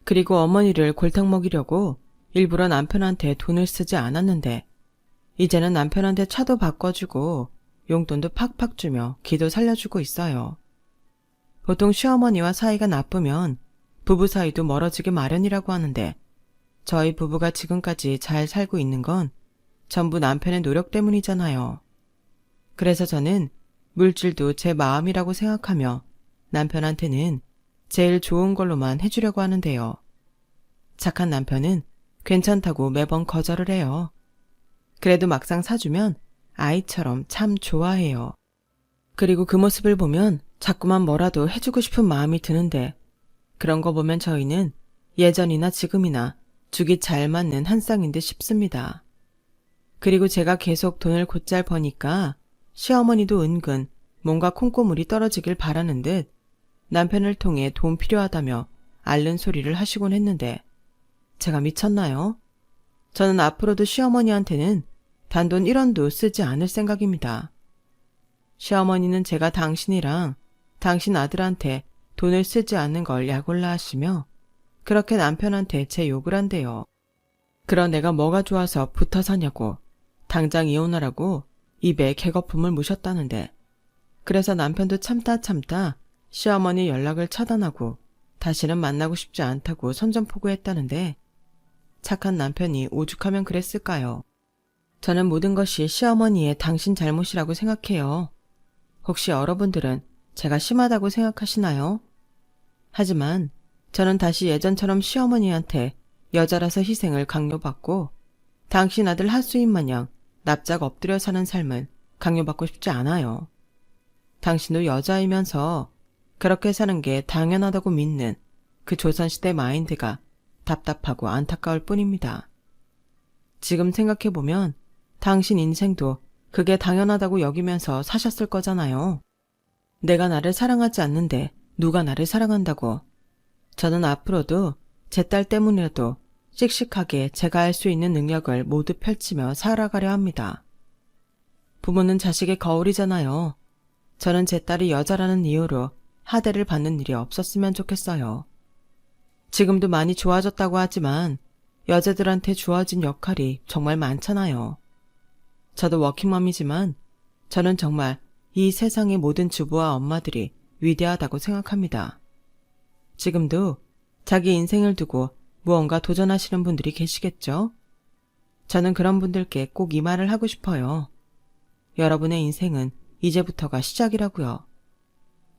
그리고 어머니를 골탕 먹이려고 일부러 남편한테 돈을 쓰지 않았는데 이제는 남편한테 차도 바꿔주고 용돈도 팍팍 주며 기도 살려주고 있어요. 보통 시어머니와 사이가 나쁘면 부부 사이도 멀어지기 마련이라고 하는데 저희 부부가 지금까지 잘 살고 있는 건 전부 남편의 노력 때문이잖아요. 그래서 저는 물질도 제 마음이라고 생각하며 남편한테는 제일 좋은 걸로만 해주려고 하는데요. 착한 남편은 괜찮다고 매번 거절을 해요. 그래도 막상 사주면 아이처럼 참 좋아해요. 그리고 그 모습을 보면 자꾸만 뭐라도 해주고 싶은 마음이 드는데 그런 거 보면 저희는 예전이나 지금이나 죽이 잘 맞는 한 쌍인 듯 싶습니다. 그리고 제가 계속 돈을 곧잘 버니까 시어머니도 은근 뭔가 콩고물이 떨어지길 바라는 듯 남편을 통해 돈 필요하다며 앓는 소리를 하시곤 했는데 제가 미쳤나요? 저는 앞으로도 시어머니한테는 단돈 1원도 쓰지 않을 생각입니다. 시어머니는 제가 당신이랑 당신 아들한테 돈을 쓰지 않는 걸 약올라 하시며 그렇게 남편한테 제 욕을 한대요. 그런 내가 뭐가 좋아서 붙어 사냐고 당장 이혼하라고 입에 개거품을 무셨다는데 그래서 남편도 참다 시어머니 연락을 차단하고 다시는 만나고 싶지 않다고 선전포고했다는데 착한 남편이 오죽하면 그랬을까요? 저는 모든 것이 시어머니의 당신 잘못이라고 생각해요. 혹시 여러분들은 제가 심하다고 생각하시나요? 하지만 저는 다시 예전처럼 시어머니한테 여자라서 희생을 강요받고 당신 아들 하수인 마냥 납작 엎드려 사는 삶은 강요받고 싶지 않아요. 당신도 여자이면서 그렇게 사는 게 당연하다고 믿는 그 조선시대 마인드가 답답하고 안타까울 뿐입니다. 지금 생각해보면 당신 인생도 그게 당연하다고 여기면서 사셨을 거잖아요. 내가 나를 사랑하지 않는데 누가 나를 사랑한다고. 저는 앞으로도 제 딸 때문이라도 씩씩하게 제가 할 수 있는 능력을 모두 펼치며 살아가려 합니다. 부모는 자식의 거울이잖아요. 저는 제 딸이 여자라는 이유로 하대를 받는 일이 없었으면 좋겠어요. 지금도 많이 좋아졌다고 하지만 여자들한테 주어진 역할이 정말 많잖아요. 저도 워킹맘이지만 저는 정말 이 세상의 모든 주부와 엄마들이 위대하다고 생각합니다. 지금도 자기 인생을 두고 무언가 도전하시는 분들이 계시겠죠? 저는 그런 분들께 꼭 이 말을 하고 싶어요. 여러분의 인생은 이제부터가 시작이라고요.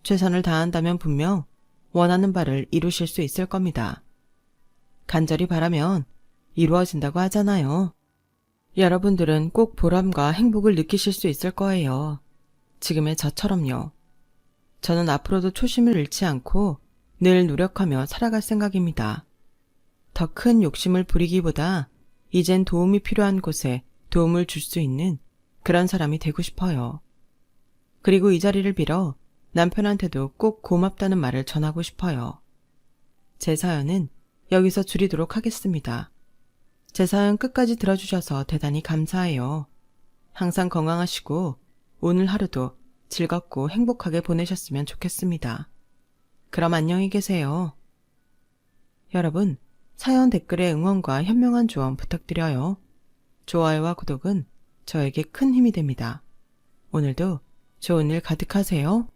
최선을 다한다면 분명 원하는 바를 이루실 수 있을 겁니다. 간절히 바라면 이루어진다고 하잖아요. 여러분들은 꼭 보람과 행복을 느끼실 수 있을 거예요. 지금의 저처럼요. 저는 앞으로도 초심을 잃지 않고 늘 노력하며 살아갈 생각입니다. 더 큰 욕심을 부리기보다 이젠 도움이 필요한 곳에 도움을 줄 수 있는 그런 사람이 되고 싶어요. 그리고 이 자리를 빌어 남편한테도 꼭 고맙다는 말을 전하고 싶어요. 제 사연은 여기서 줄이도록 하겠습니다. 제 사연 끝까지 들어주셔서 대단히 감사해요. 항상 건강하시고 오늘 하루도 즐겁고 행복하게 보내셨으면 좋겠습니다. 그럼 안녕히 계세요. 여러분, 사연 댓글에 응원과 현명한 조언 부탁드려요. 좋아요와 구독은 저에게 큰 힘이 됩니다. 오늘도 좋은 일 가득하세요.